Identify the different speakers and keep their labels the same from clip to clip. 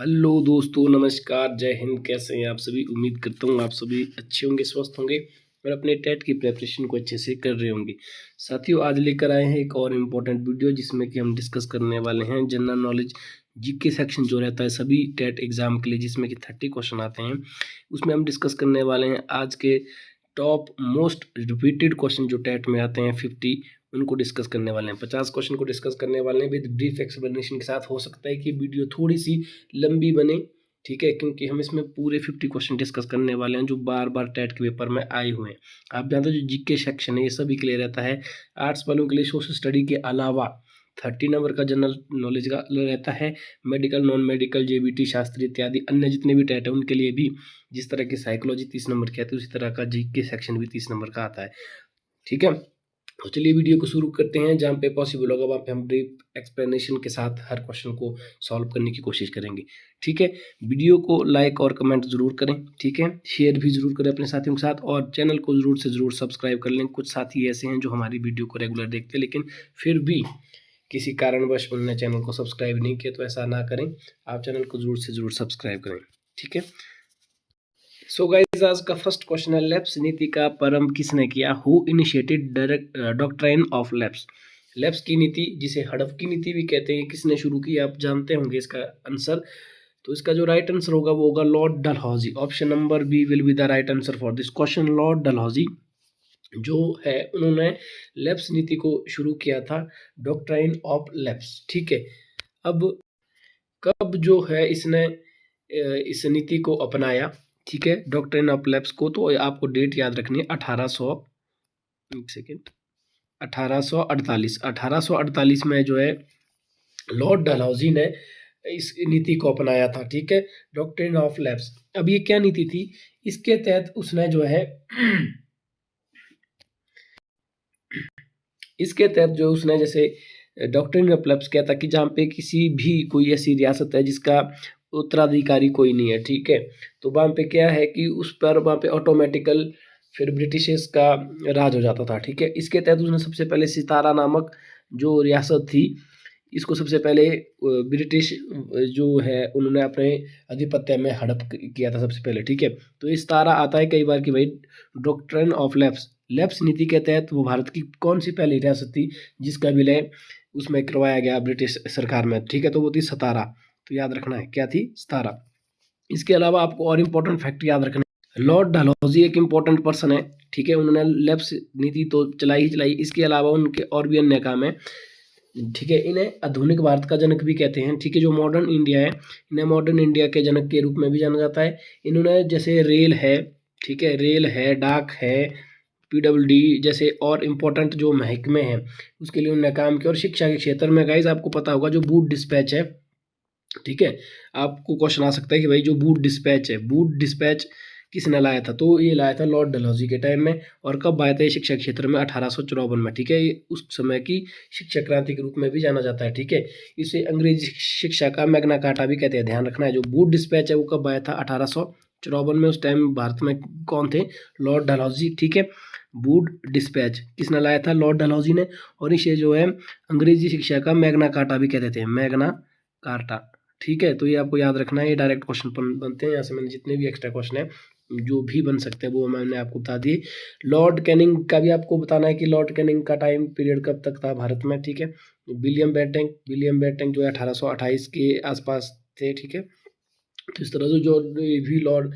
Speaker 1: Hello दोस्तों, नमस्कार, जय हिंद। कैसे हैं आप सभी? उम्मीद करता हूँ आप सभी अच्छे होंगे, स्वस्थ होंगे और अपने टेट की प्रिपरेशन को अच्छे से कर रहे होंगे। साथियों, आज लेकर आए हैं एक और इम्पोर्टेंट वीडियो जिसमें कि हम डिस्कस करने वाले हैं जनरल नॉलेज जीके सेक्शन जो रहता है सभी टेट एग्जाम के लिए, जिसमें कि 30 क्वेश्चन आते हैं। उसमें हम डिस्कस करने वाले हैं आज के टॉप मोस्ट रिपीटेड क्वेश्चन जो टेट में आते हैं 50, उनको डिस्कस करने वाले हैं। 50 क्वेश्चन को डिस्कस करने वाले हैं विद ब्रीफ एक्सप्लेनेशन के साथ। हो सकता है कि वीडियो थोड़ी सी लंबी बने, ठीक है, क्योंकि हम इसमें पूरे 50 क्वेश्चन डिस्कस करने वाले हैं जो बार बार टेट के पेपर में आए हुए हैं। आप जानते हो जो जीके सेक्शन है ये सभी के लिए रहता है। आर्ट्स वालों के लिए सोशल स्टडी के अलावा 30 नंबर का जनरल नॉलेज का रहता है। Medical, non medical, JBT, Shastri इत्यादि अन्य जितने भी टेट है उनके लिए भी जिस तरह की साइकोलॉजी 30 नंबर की आती है उसी तरह का जीके सेक्शन भी 30 नंबर का आता है, ठीक है। तो चलिए वीडियो को शुरू करते हैं। जहाँ पे पॉसिबल होगा वहाँ पे हम ब्रीफ एक्सप्लेनेशन के साथ हर क्वेश्चन को सॉल्व करने की कोशिश करेंगे, ठीक है। वीडियो को लाइक और कमेंट जरूर करें, ठीक है। शेयर भी जरूर करें अपने साथियों के साथ और चैनल को जरूर से जरूर सब्सक्राइब कर लें। कुछ साथी ऐसे हैं जो हमारी वीडियो को रेगुलर देखते हैं लेकिन फिर भी किसी कारणवश उन्होंने चैनल को सब्सक्राइब नहीं किया, तो ऐसा ना करें, आप चैनल को जरूर से जरूर सब्सक्राइब करें, ठीक है। सो गाइस, आज का फर्स्ट क्वेश्चन है, लेप्स नीति का प्रारंभ किसने किया? Who initiated doctrine of lapse? Lapse की नीति, जिसे हड़प की नीति भी कहते हैं, किसने शुरू की? आप जानते होंगे इसका आंसर। तो इसका जो राइट आंसर होगा वो होगा Lord Dalhousie. Option number B will be the right answer for this question. Lord Dalhousie जो है उन्होंने लेप्स नीति को शुरू किया था, डॉक्ट्राइन ऑफ लेप्स, ठीक है। अब कब जो है इसने इस नीति को अपनाया, ठीक है, डॉक्ट्रिन ऑफ लेप्स को, तो आपको डेट याद रखनी है 1848 में जो है लॉर्ड डलहौजी ने इस नीति को अपनाया था, ठीक है, डॉक्ट्रिन ऑफ लेप्स। अब ये क्या नीति थी? इसके तहत उसने जो है इसके तहत जो उसने जैसे डॉक्ट्रिन ऑफ लेप्स क्या था कि जहाँ पे किसी भी कोई ऐसी रियासत है जिसका उत्तराधिकारी कोई नहीं है, ठीक है, तो वहाँ पे क्या है कि उस पर वहाँ पे ऑटोमेटिकल फिर ब्रिटिशर्स का राज हो जाता था, ठीक है। इसके तहत उसने सबसे पहले सितारा नामक जो रियासत थी, इसको सबसे पहले ब्रिटिश जो है उन्होंने अपने आधिपत्य में हड़प किया था सबसे पहले, ठीक है। तो इस तारा आता है कई बार कि भाई डॉक्ट्रिन ऑफ लेप्स, लेप्स नीति के तहत वो भारत की कौन सी पहली रियासत थी जिसका विलय उसमें करवाया गया ब्रिटिश सरकार में, ठीक है, तो वो थी सतारा। तो याद रखना है क्या थी? सतारा। इसके अलावा आपको और इम्पोर्टेंट फैक्ट याद रखना है, लॉर्ड डलहौजी एक इम्पोर्टेंट पर्सन है, ठीक है। उन्होंने लेप्स नीति तो चलाई ही चलाई, इसके अलावा उनके और भी अन्य काम है, ठीक है। इन्हें आधुनिक भारत का जनक भी कहते हैं, ठीक है। जो मॉडर्न इंडिया है, इन्हें मॉडर्न इंडिया के जनक के रूप में भी जाना जाता है। इन्होंने जैसे रेल है, ठीक है, रेल है, डाक है, पीडब्ल्यूडी जैसे और इम्पोर्टेंट जो महकमे हैं उसके लिए उन्होंने काम किया। और शिक्षा के क्षेत्र में गाइज आपको पता होगा जो बूट डिस्पैच है, ठीक है, आपको क्वेश्चन आ सकता है कि भाई जो बूट डिस्पैच है, बूट डिस्पैच किसने लाया था? तो ये लाया था लॉर्ड डलहौजी के टाइम में। और कब आया था? शिक्षा क्षेत्र में 1854 में, ठीक है। ये उस समय की शिक्षा क्रांति के रूप में भी जाना जाता है, ठीक है। इसे अंग्रेजी शिक्षा का मैग्ना कार्टा भी कहते हैं। ध्यान रखना है, जो बूट डिस्पैच है वो कब आया था? 1854 में। उस टाइम भारत में कौन थे? लॉर्ड डलहौजी, ठीक है। बूट डिस्पैच किसने लाया था? लॉर्ड डलहौजी ने। और इसे जो है अंग्रेजी शिक्षा का मैग्ना कार्टा भी कहते थे, मैग्ना कार्टा, ठीक है। तो ये आपको याद रखना है, ये डायरेक्ट क्वेश्चन बनते हैं। यहाँ से मैंने जितने भी एक्स्ट्रा क्वेश्चन है जो भी बन सकते हैं वो मैंने आपको बता दिए। लॉर्ड कैनिंग का भी आपको बताना है कि लॉर्ड कैनिंग का टाइम पीरियड कब तक था भारत में, ठीक है। विलियम बेंटिंक जो है 1828 के आसपास थे, ठीक है। तो इस तरह से जो भी लॉर्ड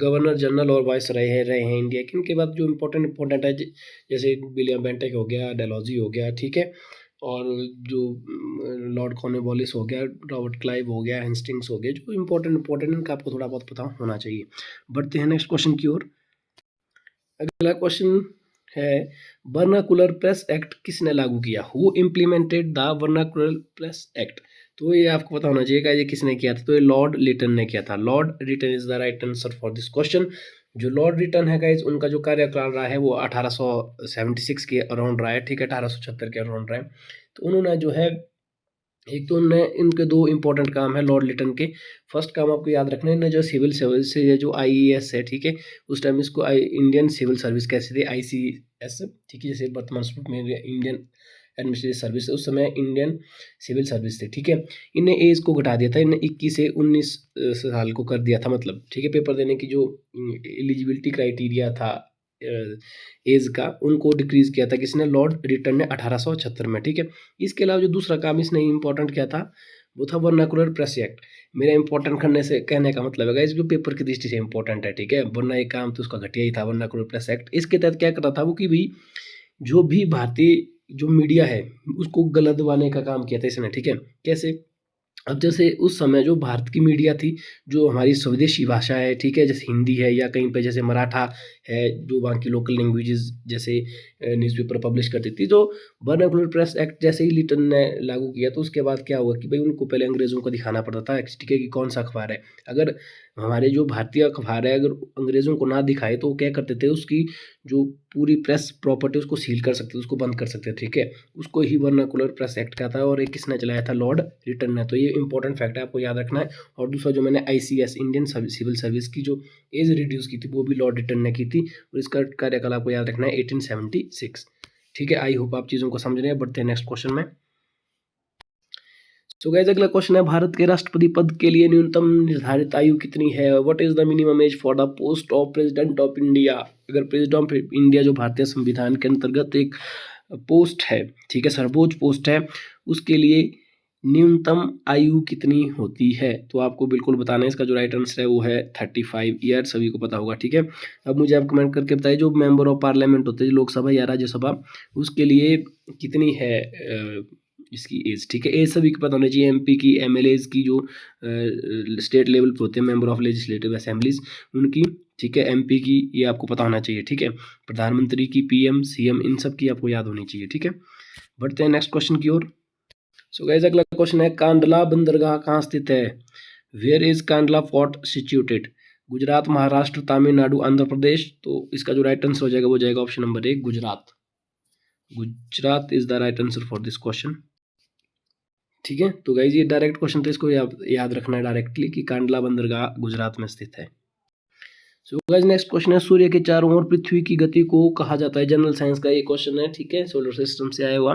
Speaker 1: गवर्नर जनरल और वाइस रहे हैं इंडिया के, इनके बाद जो इम्पोर्टेंट है जैसे विलियम बेंटिक हो गया, डलहौजी हो गया, ठीक है, और जो लॉर्ड कॉर्नवालिस हो गया, रॉबर्ट क्लाइव हो गया, हेस्टिंग्स हो गया, जो इम्पोर्टेंट इनका आपको थोड़ा बहुत पता होना चाहिए। बढ़ते हैं नेक्स्ट क्वेश्चन की ओर। अगला क्वेश्चन है, वर्नाकुलर प्रेस एक्ट किसने लागू किया? Who implemented the vernacular press act? तो ये आपको पता होना चाहिए कि ये किसने किया था? तो ये लॉर्ड लिटन ने किया था। Lord Lytton is the right answer for this question. जो लॉर्ड लिटन है गाइज, उनका जो कार्यकाल रहा है वो 1876 के अराउंड रहा है, ठीक है, 1876 के अराउंड रहा है। तो उन्होंने जो है एक तो उन्होंने इनके दो इंपॉर्टेंट काम है लॉर्ड लिटन के। फर्स्ट काम आपको याद रखना है, जो सिविल सर्विस से ये जो आईएएस है, ठीक है, उस टाइम इसको इंडियन सिविल सर्विस कैसे थे, आईसीएस, ठीक है, जैसे वर्तमान स्वरूप में इंडियन एडमिनिस्ट्रेटिव सर्विस, उस समय इंडियन सिविल सर्विस थी, ठीक है। इन्हें एज को घटा दिया था, इन्हें 21 से 19 साल को कर दिया था, मतलब ठीक है। पेपर देने की जो एलिजिबिलिटी क्राइटेरिया था एज का, उनको डिक्रीज किया था किसने, लॉर्ड रिटन ने 1876 में, ठीक है। इसके अलावा जो दूसरा काम इसने इंपॉर्टेंट किया था वो था वर्नाकुलर प्रेस एक्ट। मेरा इंपॉर्टेंट करने से कहने का मतलब है इस जो पेपर की दृष्टि से इंपॉर्टेंट है, ठीक है, वरना एक काम तो उसका घटिया ही था, वर्नाकुलर प्रेस एक्ट। इसके तहत क्या कर रहा था वो कि भाई जो भी भारतीय जो मीडिया है उसको गलत दबाने का काम किया था इसने, ठीक है। कैसे, अब जैसे उस समय जो भारत की मीडिया थी, जो हमारी स्वदेशी भाषा है, ठीक है, जैसे हिंदी है या कहीं पे जैसे मराठा है, जो वहाँ की लोकल लैंग्वेजेस जैसे न्यूज़पेपर पब्लिश करती थी, तो वर्नाकुलर प्रेस एक्ट जैसे ही लिटन ने लागू किया तो उसके बाद क्या हुआ कि भाई उनको पहले अंग्रेज़ों को दिखाना पड़ता था, ठीक है, कि कौन सा अखबार है। अगर हमारे जो भारतीय अखबार है अगर अंग्रेज़ों को ना दिखाए तो वो क्या करते थे, उसकी जो पूरी प्रेस प्रॉपर्टी उसको सील कर सकते थे, उसको बंद कर सकते थे, ठीक है। उसको ही वर्नाकुलर प्रेस एक्ट का था और एक किसने चलाया था, लॉर्ड रिटन ने। तो ये इंपॉर्टेंट फैक्ट है, आपको याद रखना है। और दूसरा जो मैंने ICS इंडियन सिविल सर्विस की जो एज रिड्यूस की थी वो भी लॉर्ड रिटन ने की थी, और इसका कार्यकाल आपको याद रखना है 1876, ठीक है। आई होप आप चीज़ों को समझ रहे हैं। बढ़ते हैं नेक्स्ट क्वेश्चन में। सो गाइस अगला क्वेश्चन है, भारत के राष्ट्रपति पद के लिए न्यूनतम निर्धारित आयु कितनी है? What is the minimum age for the post of president of India? अगर प्रेसिडेंट ऑफ इंडिया जो भारतीय संविधान के अंतर्गत एक पोस्ट है, ठीक है, सर्वोच्च पोस्ट है, उसके लिए न्यूनतम आयु कितनी होती है? तो आपको बिल्कुल बताना है। इसका जो राइट आंसर है वो है 35 ईयर, सभी को पता होगा, ठीक है। अब मुझे आप कमेंट करके बताइए जो मेंबर ऑफ पार्लियामेंट होते हैं लोकसभा या राज्यसभा, उसके लिए कितनी है इसकी एज, ठीक है। एज सभी को पता होनी चाहिए, MP की, MLAs की, जो स्टेट लेवल पे होते हैं मेंबर ऑफ लेजिस्लेटिव असेंबलीज उनकी, ठीक है, MP की ये आपको पता होना चाहिए, ठीक है। प्रधानमंत्री की, PM, CM, इन सब की आपको याद होनी चाहिए, ठीक है। बढ़ते हैं नेक्स्ट क्वेश्चन की ओर। सो गाइस अगला क्वेश्चन है, कांडला बंदरगाह कहाँ स्थित है? Where is Kandla fort situated? Gujarat, Maharashtra, Tamil Nadu, Andhra Pradesh? तो इसका जो राइट आंसर हो जाएगा वो जाएगा option number 1, Gujarat. Gujarat is the right answer for this question, ठीक है। तो गाइज ये डायरेक्ट क्वेश्चन था, इसको याद रखना है डायरेक्टली कि कांडला बंदरगाह गुजरात में स्थित है। सो गाइज नेक्स्ट क्वेश्चन है, सूर्य के चारों ओर पृथ्वी की गति को कहा जाता है? जनरल साइंस का ये क्वेश्चन है, ठीक है, सोलर सिस्टम से आया हुआ।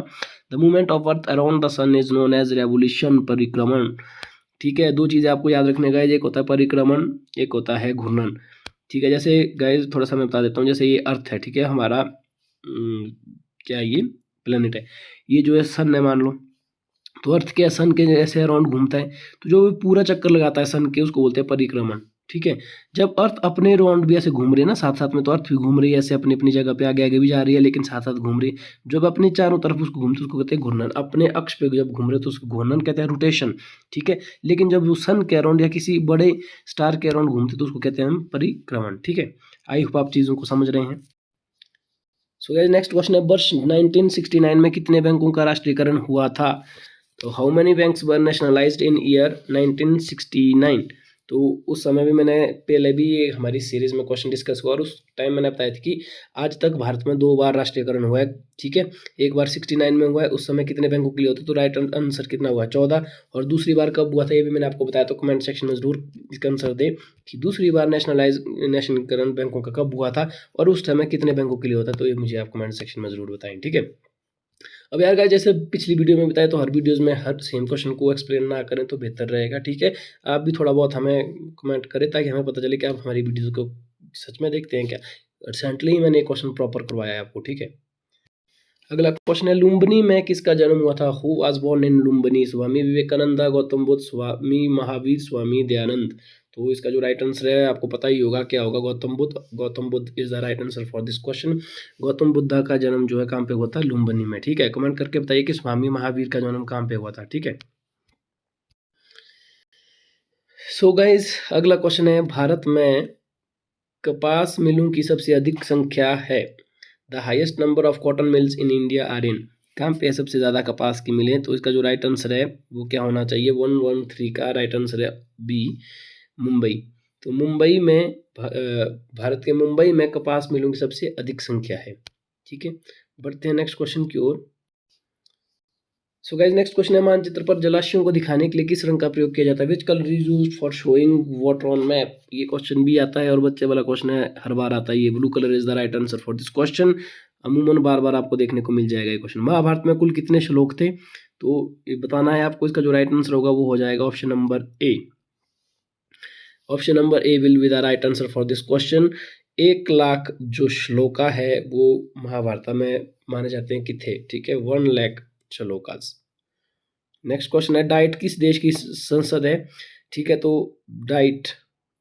Speaker 1: The movement of earth around the sun is known as revolution, परिक्रमण, ठीक है। दो चीजें आपको याद रखने का, एक होता है परिक्रमण, एक होता है घूर्णन, ठीक है। जैसे गाइज थोड़ा सा मैं बता देता हूँ, जैसे ये अर्थ है, ठीक है, हमारा क्या ये प्लेनेट है, ये जो है सन है मान लो, तो अर्थ के सन के ऐसे अराउंड घूमता है, तो जो भी पूरा चक्कर लगाता है सन के उसको बोलते हैं परिक्रमण, ठीक है। जब अर्थ अपने राउंड भी ऐसे घूम रही है ना साथ साथ में, तो अर्थ भी घूम रही है ऐसे अपनी अपनी जगह पे, आगे आगे भी जा रही है लेकिन साथ साथ घूम रही है। जब अपने चारों तरफ उसको घूमते उसको कहते हैं घूर्णन, अपने अक्ष पे जब घूम रहे तो उसको घूर्णन कहते हैं, रोटेशन, ठीक है। लेकिन जब वो सन के अराउंड या किसी बड़े स्टार के अराउंड घूमते तो उसको कहते हैं हम परिक्रमण, ठीक है। आई होप आप चीज़ों को समझ रहे हैं। सो गाइस नेक्स्ट क्वेश्चन है, वर्ष 1969 में कितने बैंकों का राष्ट्रीयकरण हुआ था? तो how many banks were nationalised in year 1969? तो उस समय भी मैंने पहले भी ये हमारी सीरीज में क्वेश्चन डिस्कस हुआ और उस टाइम मैंने बताया था कि आज तक भारत में 2 बार राष्ट्रीयकरण हुआ है, ठीक है। एक बार 69 में हुआ है, उस समय कितने बैंकों के लिए होते, तो राइट आंसर कितना हुआ, 14। और दूसरी बार कब हुआ था ये भी मैंने आपको बताया, तो कमेंट सेक्शन में जरूर इसका आंसर दे कि दूसरी बार नेशनलाइजेशन बैंकों का कब हुआ था और उस समय कितने बैंकों के लिए होता है, तो ये मुझे आप कमेंट सेक्शन में जरूर बताएं, ठीक है। अब यार गाइस जैसे पिछली वीडियो में बताया तो हर वीडियोज़ में हर सेम क्वेश्चन को एक्सप्लेन ना करें तो बेहतर रहेगा, ठीक है। आप भी थोड़ा बहुत हमें कमेंट करें ताकि हमें पता चले कि आप हमारी वीडियोज़ को सच में देखते हैं क्या। रिसेंटली ही मैंने एक क्वेश्चन प्रॉपर करवाया है आपको, ठीक है। अगला क्वेश्चन है, लुम्बिनी में किसका जन्म हुआ था? Who was born in Lumbini? Swami Vivekananda, Gautam Buddha, Swami Mahavir, Swami Dayanand? तो इसका जो राइट आंसर है आपको पता ही होगा क्या होगा, Gautam Buddha. Gautam Buddha is the right answer for this question. Gautam Buddha का जन्म जो है कहाँ पे हुआ था? लुम्बिनी में, ठीक है। कमेंट करके बताइए कि स्वामी महावीर का जन्म कहाँ पे हुआ था, ठीक है। सो गाइस अगला क्वेश्चन है, भारत में कपास मिलों की सबसे अधिक संख्या है? The highest number of cotton mills in India are in? कहाँ पे सबसे ज़्यादा कपास की मिलें? तो इसका जो राइट आंसर है वो क्या होना चाहिए, 113 का राइट आंसर है B, मुंबई। तो मुंबई में भारत के मुंबई में कपास मिलों की सबसे अधिक संख्या है, ठीक है। बढ़ते हैं नेक्स्ट क्वेश्चन की ओर। सो गाइस नेक्स्ट क्वेश्चन है, मानचित्र पर जलाशयों को दिखाने के लिए किस रंग का प्रयोग किया जाता है? Which colour is used for showing water on map? ये क्वेश्चन भी आता है और बच्चे वाला क्वेश्चन है, हर बार आता है ये। Blue colour is the right answer for this question. अमूमन बार बार आपको देखने को मिल जाएगा ये क्वेश्चन। महाभारत में कुल कितने श्लोक थे, तो ये बताना है आपको। इसका जो राइट आंसर होगा वो हो जाएगा option number A. Option number A will be the right answer for this question. 1 lakh जो श्लोका है वो महाभारत में माने जाते हैं कि थे, ठीक है, 1 लाख श्लोकास। नेक्स्ट क्वेश्चन है डाइट किस देश की संसद है, ठीक है, तो डाइट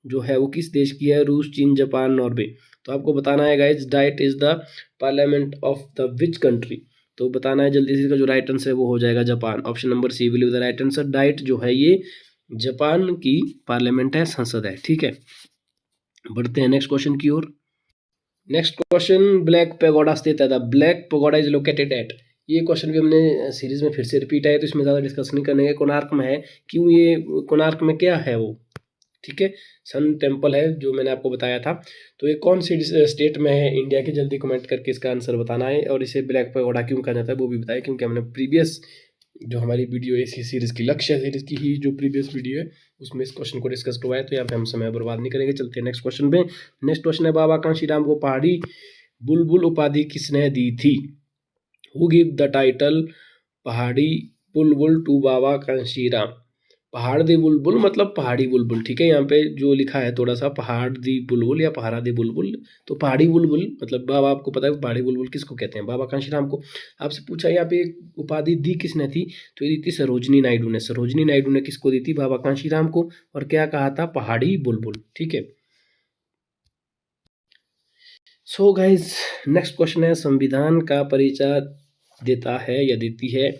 Speaker 1: जो है वो किस देश की है, रूस, चीन, जापान, नॉर्वे। तो आपको बताना है guys diet is the parliament of the which country, तो बताना है जल्दी से। इसका जो राइट आंसर है वो हो जाएगा Japan. Option number C will be the right answer. Diet जो है ये जापान की पार्लियामेंट है, संसद है, ठीक है। बढ़ते हैं नेक्स्ट क्वेश्चन की ओर। नेक्स्ट क्वेश्चन, ब्लैक पैगोडा स्थित है, the black pagoda is located at. ये क्वेश्चन भी हमने सीरीज में फिर से रिपीट है, तो इसमें ज़्यादा डिस्कस नहीं करने के। कोणार्क में है, क्यों ये कोणार्क में क्या है वो, ठीक है, सन टेम्पल है जो मैंने आपको बताया था। तो ये कौन सी स्टेट में है इंडिया की, जल्दी कमेंट करके इसका आंसर बताना है। और इसे ब्लैक पैगोडा क्यों कहा जाता है वो भी बताया, क्योंकि हमने प्रीवियस जो हमारी वीडियो है इसी सीरीज़ की, लक्ष्य सीरीज़ की ही जो प्रीवियस वीडियो है उसमें इस क्वेश्चन को डिस्कस करवाया। तो यहाँ पे हम समय बर्बाद नहीं करेंगे, चलते हैं नेक्स्ट क्वेश्चन पे। नेक्स्ट क्वेश्चन है बाबा कांशीराम को पहाड़ी बुलबुल उपाधि किसने दी थी। हु गिव द टाइटल पहाड़ी बुलबुल टू बाबा कांशीराम। पहाड़ दी बुलबुल मतलब पहाड़ी बुलबुल, ठीक है, यहाँ पे जो लिखा है थोड़ा सा पहाड़ दी बुलबुल या पहाड़ा दी बुलबुल, तो पहाड़ी बुलबुल मतलब बाबा, आपको पता है पहाड़ी बुलबुल किसको कहते हैं, बाबा कांशीराम को। आपसे पूछा यहाँ पे उपाधि दी किसने थी, तो ये दी थी सरोजनी नायडू ने। सरोजनी नायडू ने किसको दी थी, बाबा कांशीराम को, और क्या कहा था, पहाड़ी बुलबुल, ठीक है। सो गाइज नेक्स्ट क्वेश्चन है, संविधान का परिचय देता है या देती है,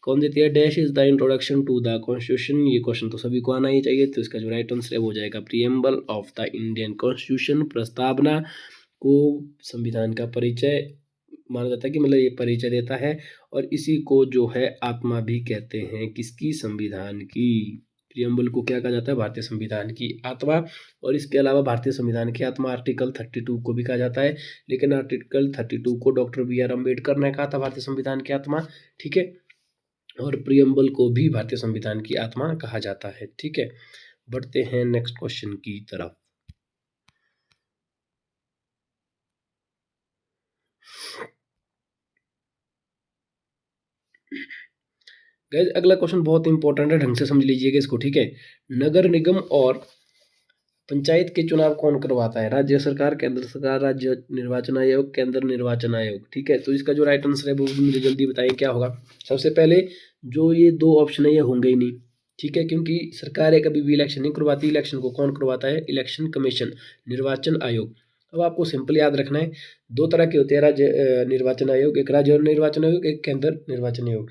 Speaker 1: कौन देती है, dash is the introduction to the constitution. ये क्वेश्चन तो सभी को आना ही चाहिए, तो इसका जो राइट आंसर है वो हो जाएगा preamble of the Indian constitution. प्रस्तावना को संविधान का परिचय माना जाता है कि मतलब ये परिचय देता है, और इसी को जो है आत्मा भी कहते हैं, किसकी, संविधान की। प्रियम्बल को क्या कहा जाता है, भारतीय संविधान की आत्मा। और इसके अलावा भारतीय संविधान की आत्मा आर्टिकल 32 को भी कहा जाता है, लेकिन आर्टिकल 32 को डॉक्टर BR अम्बेडकर ने कहा था भारतीय संविधान की आत्मा, ठीक है। और प्रियम्बल को भी भारतीय संविधान की आत्मा कहा जाता है, ठीक है। बढ़ते हैं नेक्स्ट क्वेश्चन की तरफ। गाइस अगला क्वेश्चन बहुत इंपॉर्टेंट है, ढंग से समझ लीजिएगा इसको, ठीक है। नगर निगम और पंचायत के चुनाव कौन करवाता है, राज्य सरकार, केंद्र सरकार, राज्य निर्वाचन आयोग, केंद्र निर्वाचन आयोग, ठीक है। तो इसका जो राइट आंसर है वो भी मुझे जल्दी बताइए क्या होगा। सबसे पहले जो ये 2 ऑप्शन है ये होंगे ही नहीं, ठीक है, क्योंकि सरकार है कभी भी इलेक्शन नहीं करवाती। इलेक्शन को कौन करवाता है, इलेक्शन कमीशन, निर्वाचन आयोग। अब आपको सिंपल याद रखना है, 2 तरह के होते हैं राज्य निर्वाचन आयोग, एक राज्य निर्वाचन आयोग, एक केंद्र निर्वाचन आयोग।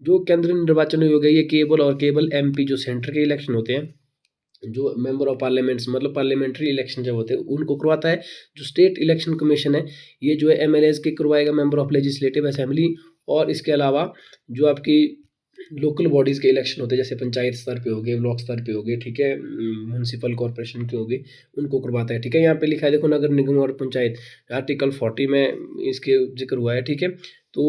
Speaker 1: जो केंद्र निर्वाचन आयोग है ये केवल और केवल MP जो सेंटर के इलेक्शन होते हैं, जो मेंबर ऑफ पार्लियामेंट्स मतलब पार्लियामेंट्री इलेक्शन जब होते हैं उनको करवाता है। जो स्टेट इलेक्शन कमीशन है ये जो है MLAs के करवाएगा, मेंबर ऑफ लेजिस्लेटिव असेंबली। और इसके अलावा जो आपकी लोकल बॉडीज़ के इलेक्शन होते हैं, जैसे पंचायत स्तर पे हो गए, ब्लॉक स्तर पे हो गए, ठीक है, म्यूनसिपल कॉर्पोरेशन के हो गए, उनको करवाता है, ठीक है। यहाँ पे लिखा है देखो, नगर निगम और पंचायत, आर्टिकल 40 में इसके जिक्र हुआ है, ठीक है। तो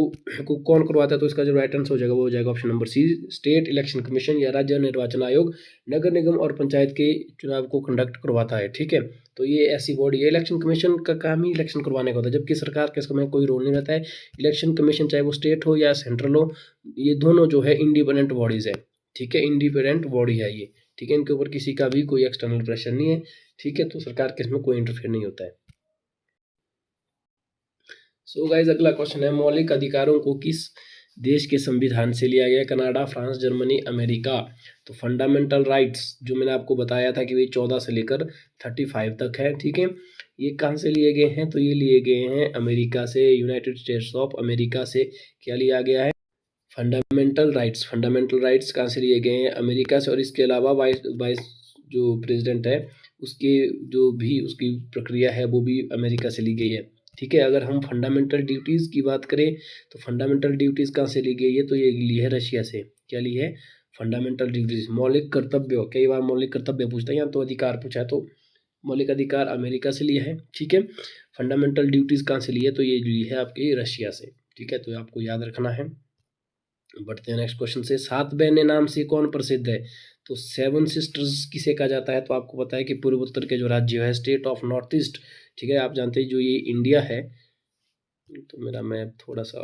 Speaker 1: कौन करवाता है, तो इसका जो राइट आंसर हो जाएगा वो हो जाएगा option number C, state election commission या राज्य निर्वाचन आयोग नगर निगम और पंचायत के चुनाव को कंडक्ट करवाता है, ठीक है। तो ये ऐसी बॉडी है, इलेक्शन कमीशन का काम ही इलेक्शन करवाने का होता है, जबकि सरकार के इसमें कोई रोल नहीं रहता है। इलेक्शन कमीशन चाहे वो स्टेट हो या सेंट्रल हो, ये दोनों जो है इंडिपेंडेंट बॉडीज़ है, ठीक है, इंडिपेंडेंट बॉडी है ये, ठीक है। इनके ऊपर किसी का भी कोई एक्सटर्नल प्रेशर नहीं है, ठीक है, तो सरकार के इसमें कोई इंटरफेयर नहीं होता है। सो गाइज अगला क्वेश्चन है, मौलिक अधिकारों को किस देश के संविधान से लिया गया, कनाडा, फ्रांस, जर्मनी, अमेरिका। तो फंडामेंटल राइट्स जो मैंने आपको बताया था कि वे 14 से लेकर 35 तक है, ठीक है। ये कहाँ से लिए गए हैं, तो ये लिए गए हैं अमेरिका से, यूनाइटेड स्टेट्स ऑफ अमेरिका से। क्या लिया गया है, फंडामेंटल राइट्स। फंडामेंटल राइट्स कहाँ से लिए गए हैं, अमेरिका से। और इसके अलावा वाइस जो प्रेसिडेंट है उसके जो भी उसकी प्रक्रिया है वो भी अमेरिका से ली गई है, ठीक है। अगर हम फंडामेंटल ड्यूटीज़ की बात करें तो फंडामेंटल ड्यूटीज़ कहाँ से ली गई है, तो ये ली है रशिया से। क्या ली है, फंडामेंटल ड्यूटीज़। मौलिक कर्तव्य, कई बार मौलिक कर्तव्य पूछता है, यहाँ तो अधिकार पूछा है, तो मौलिक अधिकार अमेरिका से लिया है, ठीक है। फंडामेंटल ड्यूटीज़ कहाँ से ली है, तो ये ली है आपकी रशिया से, ठीक है, तो आपको याद रखना है। बढ़ते हैं नेक्स्ट क्वेश्चन से, 7 बहनें नाम से कौन प्रसिद्ध है, तो 7 सिस्टर्स किसे कहा जाता है, तो आपको पता है कि पूर्वोत्तर के जो राज्य है, स्टेट ऑफ नॉर्थ ईस्ट, ठीक है। आप जानते हैं जो ये इंडिया है तो मेरा मैप थोड़ा सा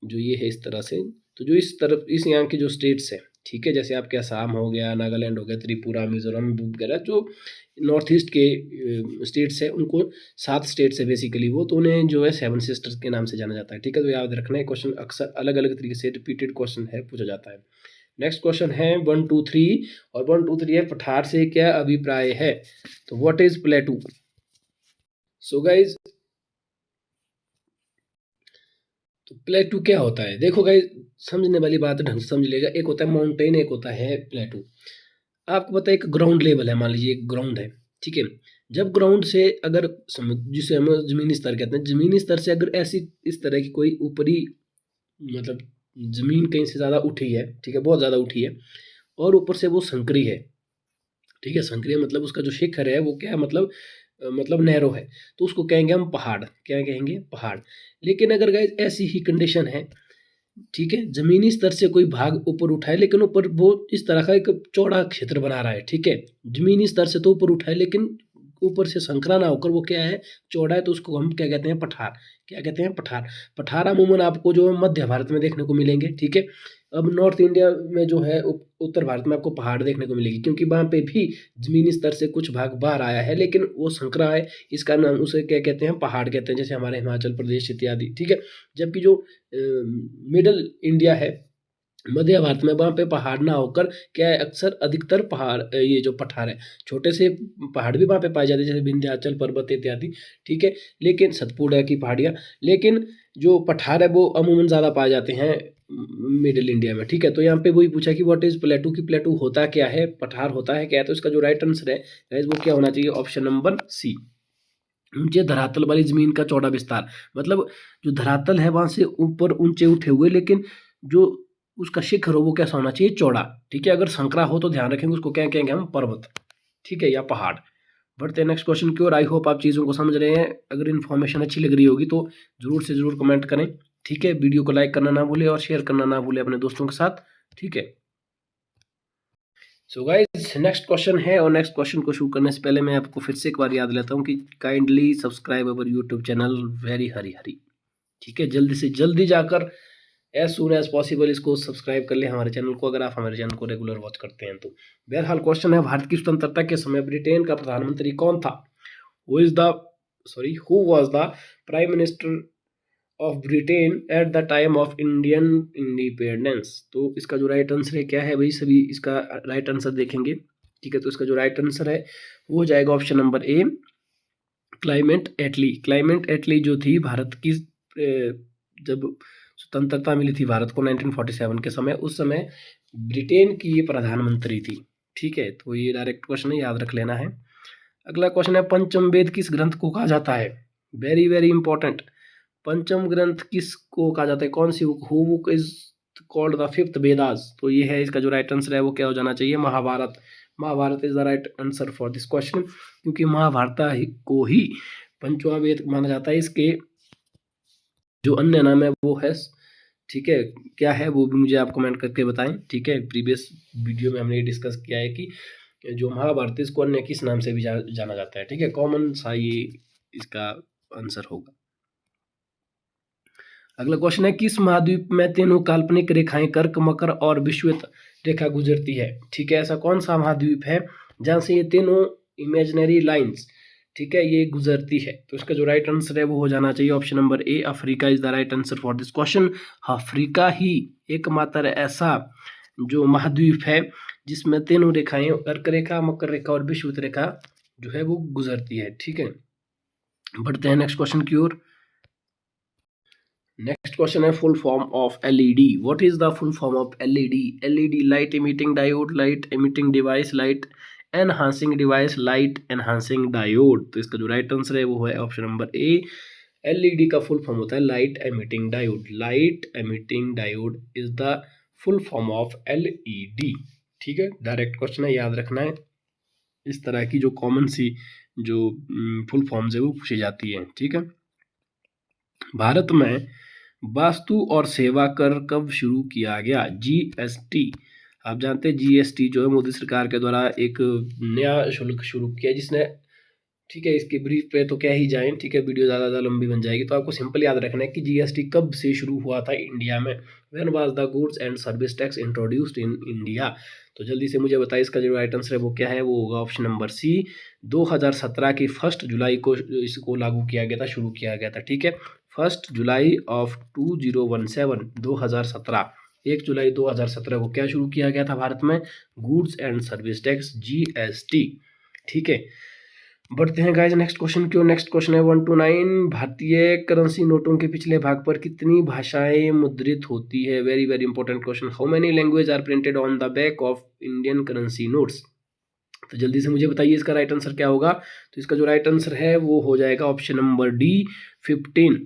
Speaker 1: जो ये है इस तरह से, तो जो इस तरफ इस यहाँ के जो स्टेट्स हैं, ठीक है, जैसे आपके असम हो गया, नागालैंड हो गया, त्रिपुरा, मिजोरम वगैरह, जो नॉर्थ ईस्ट के स्टेट्स हैं, उनको 7 स्टेट्स है बेसिकली वो, तो उन्हें जो है 7 सिस्टर्स के नाम से जाना जाता है, ठीक है। तो याद रखना है, क्वेश्चन अक्सर अलग अलग तरीके से रिपीटेड क्वेश्चन है पूछा जाता है। नेक्स्ट क्वेश्चन है 1 2 3, और 1 2 3 है पठार से क्या अभिप्राय है। तो व्हाट इज प्लेटू। सो गाइज, तो प्लेटू क्या होता है, देखो गाइज, समझने वाली बात ढंग से समझ लेगा। एक होता है माउंटेन, एक होता है प्लेटू। आपको पता है एक ग्राउंड लेवल है, मान लीजिए एक ग्राउंड है, ठीक है। जब ग्राउंड से अगर जिसे हम जमीनी स्तर कहते हैं, जमीनी स्तर से अगर ऐसी इस तरह की कोई ऊपरी, मतलब जमीन कहीं से ज़्यादा उठी है, ठीक है, बहुत ज़्यादा उठी है, और ऊपर से वो संकरी है, ठीक है। संकरी मतलब उसका जो शिखर है वो क्या है, मतलब नैरो है, तो उसको कहेंगे हम पहाड़। क्या कहेंगे, पहाड़। लेकिन अगर गाइस ऐसी ही कंडीशन है, ठीक है, जमीनी स्तर से कोई भाग ऊपर उठा है, लेकिन ऊपर वो इस तरह का एक चौड़ा क्षेत्र बना रहा है, ठीक है। जमीनी स्तर से तो ऊपर उठा है, लेकिन ऊपर से संकरा ना होकर वो क्या है, चौड़ा है, तो उसको हम क्या कहते हैं, पठार। क्या कहते हैं, पठार। पठार अमूमन आपको जो है मध्य भारत में देखने को मिलेंगे, ठीक है। अब नॉर्थ इंडिया में जो है, उत्तर भारत में आपको पहाड़ देखने को मिलेगी, क्योंकि वहाँ पे भी जमीनी स्तर से कुछ भाग बाहर आया है, लेकिन वो संकरा है, इसका नाम उसे क्या कहते हैं, पहाड़ कहते हैं, जैसे हमारे हिमाचल प्रदेश इत्यादि, ठीक है। जबकि जो मिडल इंडिया है, मध्य भारत में, वहाँ पे पहाड़ ना होकर क्या है, अक्सर अधिकतर पहाड़, ये जो पठार है, छोटे से पहाड़ भी वहाँ पे पाए जाते हैं, जैसे विंध्याचल पर्वत इत्यादि, ठीक है। लेकिन सतपुड़ा की पहाड़ियाँ, लेकिन जो पठार है वो अमूमन ज़्यादा पाए जाते हैं मिडिल इंडिया में, ठीक है। तो यहाँ पे वही पूछा कि व्हाट इज प्लेटू, की प्लेटू होता क्या है, पठार होता है क्या है। तो इसका जो राइट आंसर है गाइस, वो क्या होना चाहिए, ऑप्शन नंबर सी, ऊंचे धरातल वाली जमीन का चौड़ा विस्तार। मतलब जो धरातल है वहां से ऊपर ऊंचे उठे हुए, लेकिन जो उसका शिखर हो वो कैसा होना चाहिए, चौड़ा, ठीक है। अगर संकरा हो तो ध्यान रखेंगे उसको क्या कहेंगे हम, पर्वत, ठीक है, या पहाड़। बढ़ते हैं नेक्स्ट क्वेश्चन की ओर। आई होप आप चीज़ों को समझ रहे हैं। अगर इन्फॉर्मेशन अच्छी लग रही होगी तो जरूर से जरूर कमेंट करें, ठीक है। वीडियो को लाइक करना ना भूले और शेयर करना ना भूले अपने दोस्तों के साथ, ठीक है। सो गाइस, नेक्स्ट क्वेश्चन है, और नेक्स्ट क्वेश्चन को शुरू करने से पहले मैं आपको फिर से एक बार याद दिलाता हूँ कि kindly subscribe our YouTube channel very hurry hurry, ठीक है। जल्दी से जल्दी जाकर एज सुन एज पॉसिबल इसको सब्सक्राइब कर लें हमारे चैनल को, अगर आप हमारे चैनल को रेगुलर वॉच करते हैं तो। बहरहाल क्वेश्चन है, भारत की स्वतंत्रता के समय ब्रिटेन का प्रधानमंत्री कौन था। Who is the who was the prime minister of Britain at the time of Indian independence. तो इसका जो राइट आंसर है क्या है भाई, सभी इसका राइट आंसर देखेंगे, ठीक है। तो इसका जो राइट आंसर है वो हो जाएगा option number A, Clement Attlee. Clement Attlee जो थी भारत की, जब स्वतंत्रता मिली थी भारत को 1947 के समय, उस समय ब्रिटेन की ये प्रधानमंत्री थी, ठीक है। तो ये डायरेक्ट क्वेश्चन है, याद रख लेना है। अगला क्वेश्चन है, पंचम वेद किस ग्रंथ को कहा जाता है। Very very important. पंचम ग्रंथ किसको कहा जाता है, कौन सी book, who book is called the fifth Vedas. तो ये है, इसका जो राइट आंसर है वो क्या हो जाना चाहिए, Mahabharata. Mahabharata is the right answer for this question, क्योंकि महाभारत को ही पंचवा वेद माना जाता है। इसके जो अन्य नाम है वो है, ठीक है, क्या है वो भी मुझे आप कमेंट करके बताएं, ठीक है। प्रीवियस वीडियो में हमने ये डिस्कस किया है कि जो महाभारत इसको अन्य किस नाम से भी जाना जाता है, ठीक है। कॉमन सा ये इसका आंसर होगा। अगला क्वेश्चन है, किस महाद्वीप में तीनों काल्पनिक रेखाएं कर्क, मकर और विषुवत रेखा गुजरती है, ठीक है। ऐसा कौन सा महाद्वीप है जहां से ये तीनों इमेजिनरी लाइंस, ठीक है, ये गुजरती है। तो इसका जो राइट आंसर है वो हो जाना चाहिए option number A, Africa is the right answer for this question. Africa ही एकमात्र ऐसा जो महाद्वीप है जिसमें तीनों रेखाएं, कर्क रेखा, मकर रेखा और विषुवत रेखा जो है वो गुजरती है, ठीक है। बढ़ते हैं नेक्स्ट क्वेश्चन की ओर। नेक्स्ट क्वेश्चन है, full form of LED. What is the full form of LED. LED light emitting diode, light emitting device, light enhancing device, light enhancing diode. तो इसका जो राइट आंसर है वो है ऑप्शन नंबर ए, LED का full form होता है light emitting diode. Light emitting diode is the full form of LED, ठीक है। डायरेक्ट क्वेश्चन है, याद रखना है। इस तरह की जो कॉमन सी जो फुल फॉर्म्स है वो पूछी जाती है, ठीक है। भारत में वस्तु और सेवा कर कब शुरू किया गया। जीएसटी, आप जानते हैं जीएसटी जो है मोदी सरकार के द्वारा एक नया शुल्क शुरू किया, जिसने ठीक है। इसके ब्रीफ पे तो क्या ही जाएं, ठीक है, वीडियो ज़्यादा लंबी बन जाएगी। तो आपको सिंपल याद रखना है कि जीएसटी कब से शुरू हुआ था इंडिया में, when was the goods and service tax introduced in India. तो जल्दी से मुझे बताइए इसका जो राइट आंसर है वो क्या है, वो होगा ऑप्शन नंबर सी, 2017 की 1 जुलाई को इसको लागू किया गया था, शुरू किया गया था। ठीक है, 1 जुलाई ऑफ 2017, 2017, 1 जुलाई 2017 को क्या शुरू किया गया था भारत में, goods and service tax, GST. ठीक है, बढ़ते हैं गाइज नेक्स्ट क्वेश्चन की ओर। नेक्स्ट क्वेश्चन है 1 to 9, भारतीय करेंसी नोटों के पिछले भाग पर कितनी भाषाएं मुद्रित होती है। Very very important question. How many language are printed on the back of Indian currency notes. तो जल्दी से मुझे बताइए इसका राइट आंसर क्या होगा। तो इसका जो राइट आंसर है वो हो जाएगा ऑप्शन नंबर डी, 15।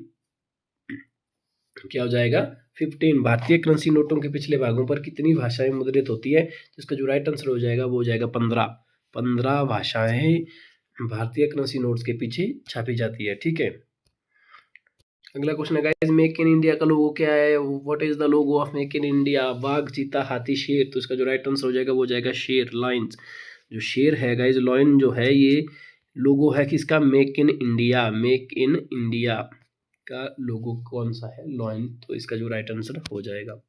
Speaker 1: क्या हो जाएगा, 15। भारतीय करेंसी नोटों के पिछले भागों पर कितनी भाषाएं मुद्रित होती है, जिसका जो राइट आंसर हो जाएगा वो हो जाएगा 15 भाषाएं भारतीय करेंसी नोट्स के पीछे छापी जाती है। ठीक है, अगला क्वेश्चन है गाइस, मेक इन इंडिया का लोगो क्या है, what is the logo of make in India. बाघ, चीता, हाथी, शेर। तो इसका जो राइट आंसर हो जाएगा वो हो जाएगा शेर, लायंस। जो शेर है गाइस, लॉयन जो है, ये लोगो है किसका, make in India. Make in India का लोगो कौन सा है, लॉयन। तो इसका जो राइट आंसर हो जाएगा।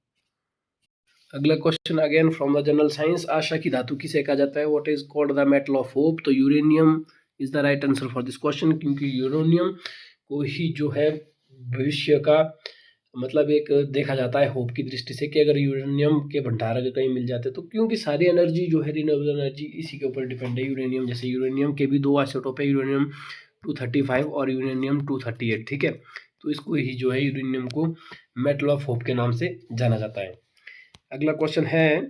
Speaker 1: अगला question again from the general science, आशा की धातु किसे कहा जाता है, what is called the metal of hope. तो uranium is the right answer for this question, क्योंकि यूरेनियम को ही जो है भविष्य का मतलब एक देखा जाता है होप की दृष्टि से, कि अगर यूरेनियम के भंडार अगर कहीं मिल जाते तो, क्योंकि सारी एनर्जी जो है रिन्यूएबल एनर्जी इसी के ऊपर डिपेंड है। यूरेनियम, जैसे यूरेनियम के भी 2 आइसोटोप है, यूरेनियम 235 और यूरेनियम 238। ठीक है, तो इसको ही जो है यूरेनियम को मेटल ऑफ होप के नाम से जाना जाता है। अगला क्वेश्चन है,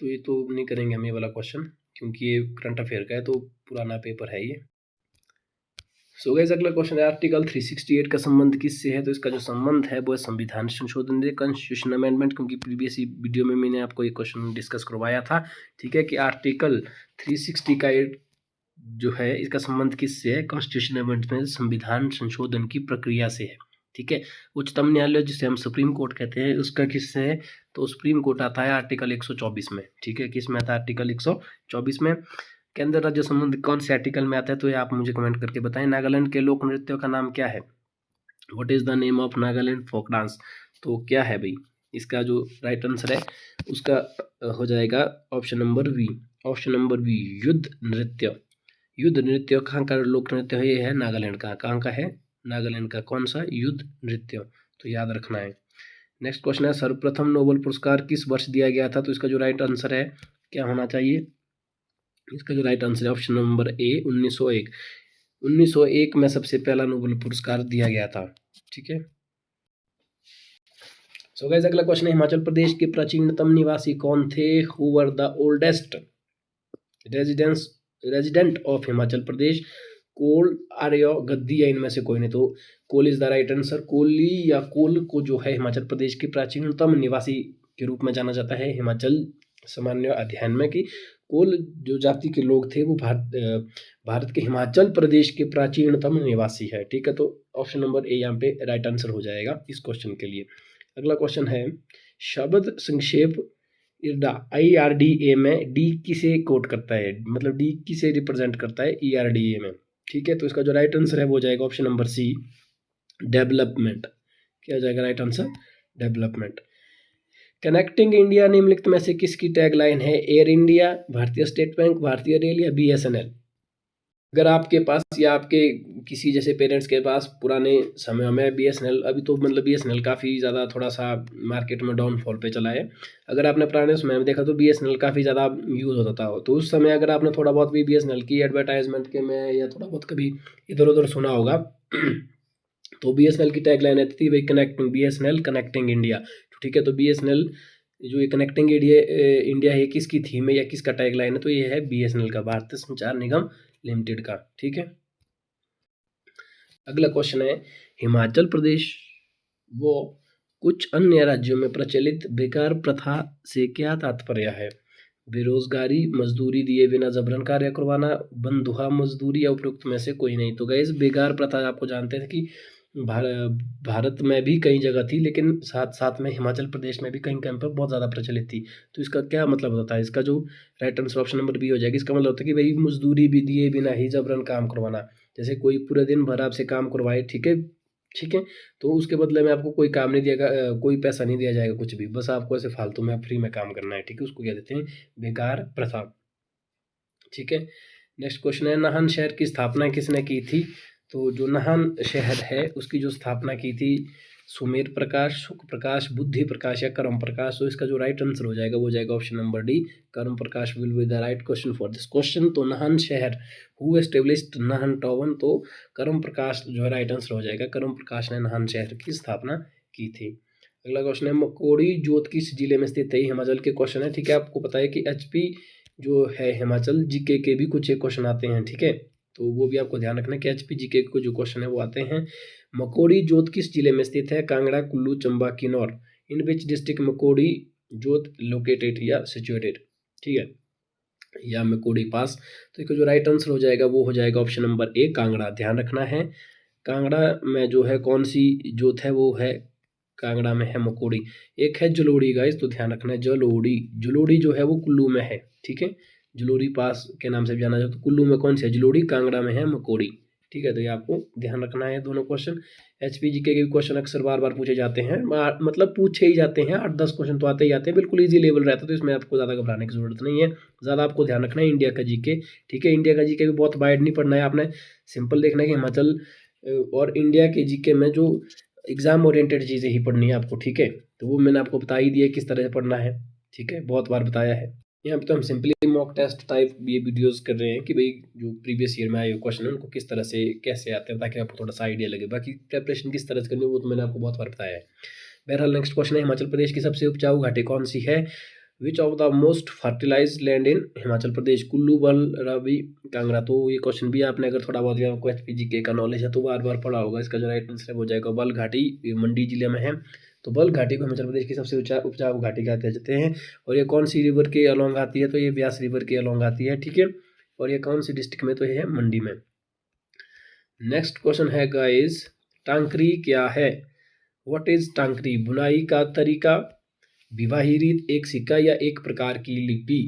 Speaker 1: तो ये तो नहीं करेंगे हम ये वाला क्वेश्चन, क्योंकि ये करंट अफेयर का है, तो पुराना पेपर है ये। सो गाइस, अगला क्वेश्चन है, आर्टिकल 368 का संबंध किससे है। तो इसका जो संबंध है वो है संविधान संशोधन से, कॉन्स्टिट्यूशन अमेंडमेंट, क्योंकि प्रीवियस वीडियो में मैंने आपको ये क्वेश्चन डिस्कस करवाया था। ठीक है, कि आर्टिकल 360 का जो है इसका संबंध किससे है, कॉन्स्टिट्यूशन अमेंडमेंट, संविधान संशोधन की प्रक्रिया से है। ठीक है, उच्चतम न्यायालय जिसे हम सुप्रीम कोर्ट कहते हैं उसका किससे है, तो सुप्रीम कोर्ट आता है आर्टिकल 124 में। ठीक है, किस में आता है, आर्टिकल 124 में। केंद्र राज्य संबंध कौन से आर्टिकल में आता है, तो ये आप मुझे कमेंट करके बताएं। नागालैंड के लोक नृत्यों का नाम क्या है, what is the name of Nagaland folk dance. तो क्या है भाई, इसका जो राइट आंसर है उसका हो जाएगा option number B, option number B, युद्ध नृत्य। युद्ध नृत्य कहाँ का लोक नृत्य है, ये है नागालैंड का। कहाँ का है, नागालैंड का। कौन सा, युद्ध नृत्य। तो याद रखना है। नेक्स्ट क्वेश्चन है, सर्वप्रथम नोबेल पुरस्कार किस वर्ष दिया गया था। तो इसका जो राइट आंसर है क्या होना चाहिए, इसका जो राइट आंसर है ऑप्शन नंबर ए, 1901। 1901 में सबसे पहला नोबेल पुरस्कार दिया गया था। ठीक है, सो गाइस, अगला क्वेश्चन है, हिमाचल प्रदेश के प्राचीनतम निवासी कौन थे, who were the oldest resident of Himachal Pradesh. Kol, Arya, Gaddi या इनमें से कोई नहीं। तो Kol is the right answer. Koli या कोल को जो है हिमाचल प्रदेश के प्राचीनतम निवासी के रूप में जाना जाता है हिमाचल सामान्य अध्ययन में, कि कोल जो जाति के लोग थे वो भारत के हिमाचल प्रदेश के प्राचीनतम निवासी है। ठीक है, तो ऑप्शन नंबर ए यहाँ पे राइट आंसर हो जाएगा इस क्वेश्चन के लिए। अगला क्वेश्चन है, शब्द संक्षेप इरडा, IRDA में डी किसे कोट करता है, मतलब डी किसे रिप्रेजेंट करता है ERDA में। ठीक है, तो इसका जो राइट आंसर है वो हो जाएगा ऑप्शन नंबर सी, डेवलपमेंट। क्या हो जाएगा right answer, development. Connecting India निम्नलिखित में से किसकी टैगलाइन है, एयर इंडिया, भारतीय स्टेट बैंक, भारतीय रेल या BSNL। अगर आपके पास या आपके किसी जैसे पेरेंट्स के पास पुराने समय में BSNL, अभी तो मतलब BSNL काफ़ी ज़्यादा थोड़ा सा मार्केट में डाउनफॉल पे चला है। अगर आपने पुराने समय में देखा तो BSNL काफ़ी ज़्यादा यूज़ होता था। तो उस समय अगर आपने थोड़ा बहुत भी BSNL की एडवर्टाइजमेंट के में या थोड़ा बहुत कभी इधर उधर सुना होगा तो BSNL की टैगलाइन आती थी भाई, कनेक्टिंग BSNL, कनेक्टिंग इंडिया। ठीक है, तो BSNL जो ये कनेक्टिंग इंडिया है किसकी थीम है या किसका टैगलाइन है, तो ये है BSNL का, भारतीय संचार निगम लिमिटेड का। ठीक है, अगला क्वेश्चन है, हिमाचल प्रदेश व कुछ अन्य राज्यों में प्रचलित बेकार प्रथा से क्या तात्पर्य है। बेरोजगारी, मजदूरी दिए बिना जबरन कार्य करवाना, बंधुआ मजदूरी या उपरोक्त में से कोई नहीं। तो गाइस बेगार प्रथा आपको जानते थे कि भारत में भी कई जगह थी, लेकिन साथ साथ में हिमाचल प्रदेश में भी कहीं कहीं पर बहुत ज़्यादा प्रचलित थी। तो इसका क्या मतलब होता है, इसका जो right answer option number B हो जाएगा। इसका मतलब होता है कि भाई मजदूरी भी दिए बिना ही जबरन काम करवाना। जैसे कोई पूरे दिन भर आपसे काम करवाए, ठीक है ठीक है, तो उसके बदले में आपको कोई काम नहीं दिया कोई पैसा नहीं दिया जाएगा कुछ भी, बस आपको ऐसे फालतू में फ्री में काम करना है, ठीक है। उसको क्या देते हैं, बेकार प्रथा, ठीक है। नेक्स्ट क्वेश्चन है, नाहन शहर की स्थापना किसने की थी। तो जो नाहन शहर है उसकी जो स्थापना की थी सुमेर प्रकाश, सुख प्रकाश, बुद्धि प्रकाश या कर्म प्रकाश। तो इसका जो राइट आंसर हो जाएगा वो हो जाएगा option number D, Karm Prakash will be the right question for this question. तो नाहन शहर, हु एस्टेब्लिश्ड नाहन टाउन, तो कर्म प्रकाश जो है राइट आंसर हो जाएगा। कर्म प्रकाश ने नाहन शहर की स्थापना की थी। अगला क्वेश्चन है, मकोड़ी जोत किस जिले में स्थित है। हिमाचल के क्वेश्चन है, ठीक है। आपको पता है कि एचपी जो है हिमाचल जीके के भी कुछ एक क्वेश्चन आते हैं, ठीक है। तो वो भी आपको ध्यान रखना है कि एचपी जीके को जो क्वेश्चन है वो आते हैं। मकोड़ी जोत किस जिले में स्थित है, कांगड़ा, कुल्लू, चंबा, किन्नौर। इन विच डिस्ट्रिक्ट मकोड़ी जोत लोकेटेड या सिचुएटेड, ठीक है, या मकोड़ी पास। तो इसका जो राइट आंसर हो जाएगा वो हो जाएगा ऑप्शन नंबर ए, कांगड़ा। ध्यान रखना है, कांगड़ा में जो है कौन सी जोत है, वो है कांगड़ा में है मकोड़ी। एक है जलोड़ी गाइस, तो ध्यान रखना है, जलोड़ी, जलोड़ी जो है वो कुल्लू में है, ठीक है। जलोड़ी पास के नाम से भी जाना जाता है। तो कुल्लू में कौन सी है, जलोड़ी, कांगड़ा में है मकोड़ी, ठीक है। तो ये आपको ध्यान रखना है दोनों क्वेश्चन। एचपीजीके के क्वेश्चन अक्सर बार बार पूछे जाते हैं, मतलब पूछे ही जाते हैं, 8-10 क्वेश्चन तो आते ही आते हैं, बिल्कुल ईजी लेवल रहता है, तो इसमें आपको ज़्यादा घबराने की जरूरत नहीं है। ज़्यादा आपको ध्यान रखना है इंडिया का जीके, ठीक है। इंडिया का जीके भी बहुत वाइड नहीं पढ़ना है आपने, सिंपल देखना है कि हिमाचल और इंडिया के जीके में जो एग्जाम ओरिएंटेड चीज़ें ही पढ़नी है आपको, ठीक है। तो वो मैंने आपको बता ही दिया किस तरह से पढ़ना है, ठीक है, बहुत बार बताया है। यहाँ पे तो हम सिंपली मॉक टेस्ट टाइप ये वीडियोस कर रहे हैं कि भाई जो प्रीवियस ईयर में आए क्वेश्चन है उनको किस तरह से कैसे आते हैं, ताकि आपको थोड़ा सा आइडिया लगे। बाकी प्रेपरेशन किस तरह से करनी है वो तो मैंने आपको बहुत बार बताया है। बहरहाल नेक्स्ट क्वेश्चन है, हिमाचल प्रदेश की सबसे उपजाऊ घाटी कौन सी है। Which of the most fertilize land in Himachal Pradesh, Kullu, Bal, Ravi, Kangra. तो ये क्वेश्चन भी आपने अगर थोड़ा बहुत आपको एचपीजीके का नॉलेज है तो बार बार पढ़ा होगा। इसका जो राइट आंसर हो जाएगा बल घाटी, ये मंडी जिले में है। तो बल घाटी को हिमाचल प्रदेश की सबसे उपजाऊ घाटी कहते जाते हैं। और ये कौन सी रिवर के अलॉन्ग आती है, तो ये ब्यास रिवर के अलॉन्ग आती है, ठीक है। और ये कौन सी डिस्ट्रिक्ट में, तो ये है मंडी में। नेक्स्ट क्वेश्चन है गाइस, टांकरी क्या है। व्हाट इज टांकरी, बुनाई का तरीका, विवाही रीत, एक सिक्का या एक प्रकार की लिपि।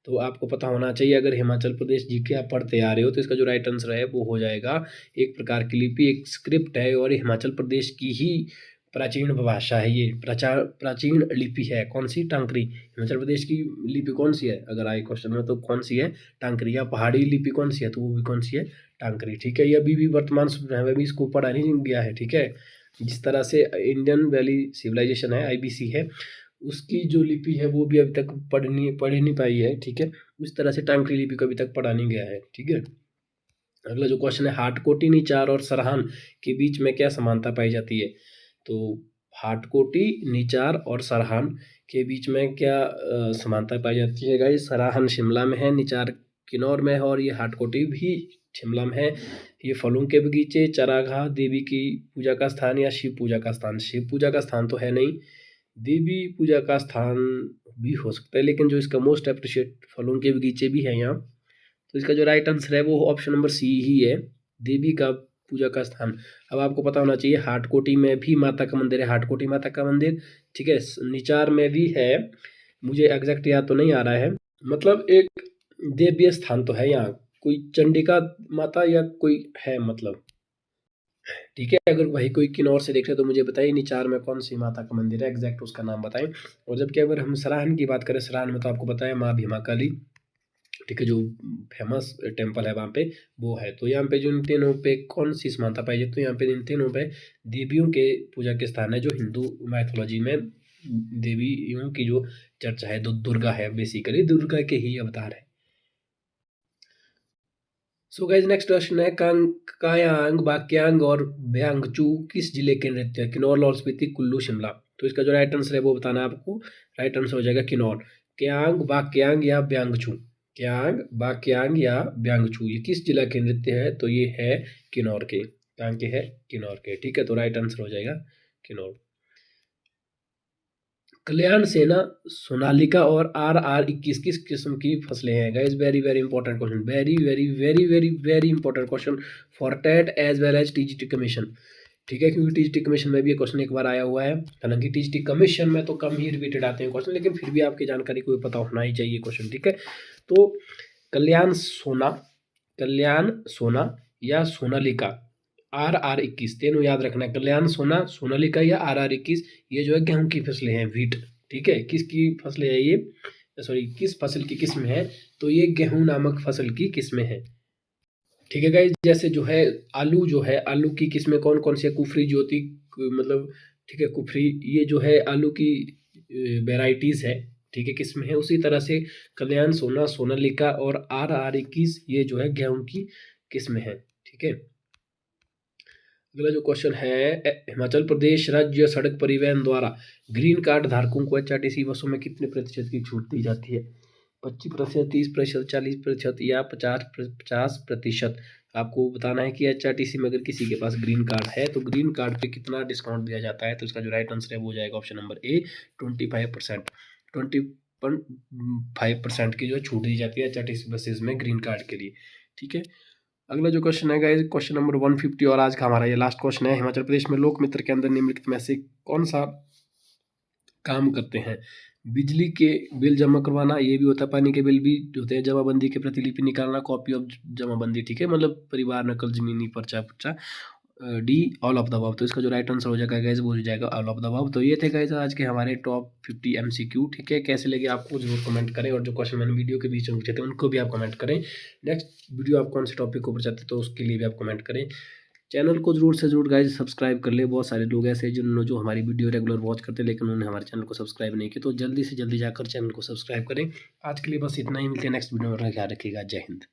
Speaker 1: तो आपको पता होना चाहिए, अगर हिमाचल प्रदेश जीके आप पढ़ते आ रहे हो तो इसका जो राइट आंसर है वो हो जाएगा एक प्रकार की लिपि, एक स्क्रिप्ट है, और हिमाचल प्रदेश की ही प्राचीन भाषा है, ये प्राचीन लिपि है। कौन सी, टांकरी। हिमाचल प्रदेश की लिपि कौन सी है अगर आए क्वेश्चन में, तो कौन सी है, टांकरी। या पहाड़ी लिपि कौन सी है, तो वो भी कौन सी है, टांकरी, ठीक है। ये अभी भी वर्तमान समय में भी इसको पढ़ा नहीं गया है, ठीक है। जिस तरह से इंडियन वैली सिविलाइजेशन है, आईबीसी है, उसकी जो लिपि है वो भी अभी तक पढ़ नहीं पाई है, ठीक है। उस तरह से टांकरी लिपि को अभी तक पढ़ा नहीं गया है, ठीक है। अगला जो क्वेश्चन है, हाटकोटी, निचार और सरहान के बीच में क्या समानता पाई जाती है। तो हाटकोटी, निचार और सरहान के बीच में क्या समानता पाई जाती है गाइस। सरहान शिमला में है, निचार किन्नौर में है, और ये हाटकोटी भी शिमला में है। ये फलों के बगीचे, चरागाह, देवी की पूजा का स्थान या शिव पूजा का स्थान। शिव पूजा का स्थान तो है नहीं, देवी पूजा का स्थान भी हो सकता है, लेकिन जो इसका मोस्ट अप्रिशिएट फलों के बगीचे भी है यहाँ। तो इसका जो राइट आंसर है वो ऑप्शन नंबर सी ही है, देवी का पूजा का स्थान। अब आपको पता होना चाहिए हाटकोटी में भी माता का मंदिर है, हाटकोटी माता का मंदिर, ठीक है। निचार में भी है, मुझे एग्जैक्ट याद तो नहीं आ रहा है, मतलब एक देवीय स्थान तो है यहाँ, कोई चंडिका माता या कोई है, मतलब, ठीक है। अगर वही कोई किन्नौर से देख रहे तो मुझे बताइए निचार में कौन सी माता का मंदिर है, एग्जैक्ट उसका नाम बताएं। और जबकि अगर हम सराहन की बात करें, सराहन में तो आपको बताया माँ भीमा काली, ठीक है, जो फेमस टेम्पल है वहाँ पे वो है। तो यहाँ पे जो इन तीनों पे कौन सी समानता पाई जाती है, तो यहाँ पे इन तीनों पे देवियों के पूजा के स्थान है, जो हिंदू मैथोलॉजी में देवियों की जो चर्चा है, दुर्गा है, बेसिकली दुर्गा के ही अवतार है। सो गाइज नेक्स्ट क्वेश्चन है, कायांग, बाक्यांग और ब्यांगचू किस जिले के नृत्य है। किन्नौर, लाहौल स्पीति, कुल्लू, शिमला। तो इसका जो राइट आंसर है वो बताना है आपको। राइट आंसर हो जाएगा किन्नौर। क्यांग, बाक्यांग या ब्यांगचू, क्यांग, बाक्यांग या ब्यांगचू, ये किस जिला के नृत्य है, तो ये है किन्नौर के, कहाँ के है, किन्नौर के, ठीक है। तो राइट आंसर हो जाएगा किन्नौर। कल्याण सेना, सोनालिका और RR-21 किस किस्म की फसलें हैं guys? Very very important question, very very very very very important question for TET as well as TGT commission. ठीक है, क्योंकि TGT कमीशन में भी ये क्वेश्चन एक बार आया हुआ है। हालांकि TGT कमीशन में तो कम ही रिपीटेड आते हैं क्वेश्चन, लेकिन फिर भी आपकी जानकारी को पता होना ही चाहिए क्वेश्चन। ठीक है, तो कल्याण सोना या सोनालिका, RR-21 तीनों याद रखना है। कल्याण सोना, सोनालिका या RR-21, ये जो है गेहूं की फसलें हैं, व्हीट। ठीक है, किसकी फसलें हैं ये, सॉरी किस फसल की किस्म है? तो ये गेहूं नामक फसल की किस्में हैं। ठीक है गाइस, जैसे जो है आलू, जो है आलू की किस्में कौन कौन सी है? कुफरी, ज्योति, मतलब ठीक है कुफरी, ये जो है आलू की वेराइटीज है। ठीक है, किस्में है। उसी तरह से कल्याण सोना, सोनालिका और RR-21 ये जो है गेहूं की किस्में हैं। ठीक है, अगला जो क्वेश्चन है, हिमाचल प्रदेश राज्य सड़क परिवहन द्वारा ग्रीन कार्ड धारकों को HRTC बसों में कितने प्रतिशत की छूट दी जाती है? 25%, 30%, 40% या 50%? आपको बताना है कि HRTC में अगर किसी के पास ग्रीन कार्ड है तो ग्रीन कार्ड पे कितना डिस्काउंट दिया जाता है। तो इसका जो राइट आंसर है वो हो जाएगा ऑप्शन नंबर ए, 25%। 25% की जो छूट दी जाती है HRTC बसेज में ग्रीन कार्ड के लिए। ठीक है, अगला जो क्वेश्चन है गाइस, क्वेश्चन नंबर 150 और आज का हमारा ये लास्ट क्वेश्चन है। हिमाचल प्रदेश में लोक मित्र के अंदर निम्नलिखित में से कौन सा काम करते हैं? बिजली के बिल जमा करवाना, ये भी होता है, पानी के बिल भी होते हैं, जमाबंदी की प्रतिलिपि निकालना, कॉपी ऑफ जमाबंदी। ठीक है, मतलब परिवार नकल, जमीनी पर्चा पुर्चा। D, all of the above. तो इसका जो राइट आंसर हो जाएगा गाइस वो हो जाएगा ऑल ऑफ द अबव। तो ये थे गाइस आज के हमारे टॉप 50 MCQ। ठीक है, कैसे लगे आपको जरूर कमेंट करें, और जो क्वेश्चन मैंने वीडियो के बीच में पूछे थे उनको भी आप कमेंट करें। नेक्स्ट वीडियो आप कौन से टॉपिक के ऊपर चाहते हैं तो उसके लिए भी आप कमेंट करें। चैनल को जरूर से जरूर गाइस सब्सक्राइब कर ले। बहुत सारे लोग ऐसे जिन्होंने जो हमारी वीडियो रेगुलर वॉच करते हैं लेकिन उन्होंने हमारे चैनल को सब्सक्राइब नहीं किया, तो जल्दी से जल्दी जाकर चैनल को सब्सक्राइब करें। आज के लिए बस इतना ही, मिलते हैं नेक्स्ट वीडियो में। ख्याल रखिएगा, जय हिंद।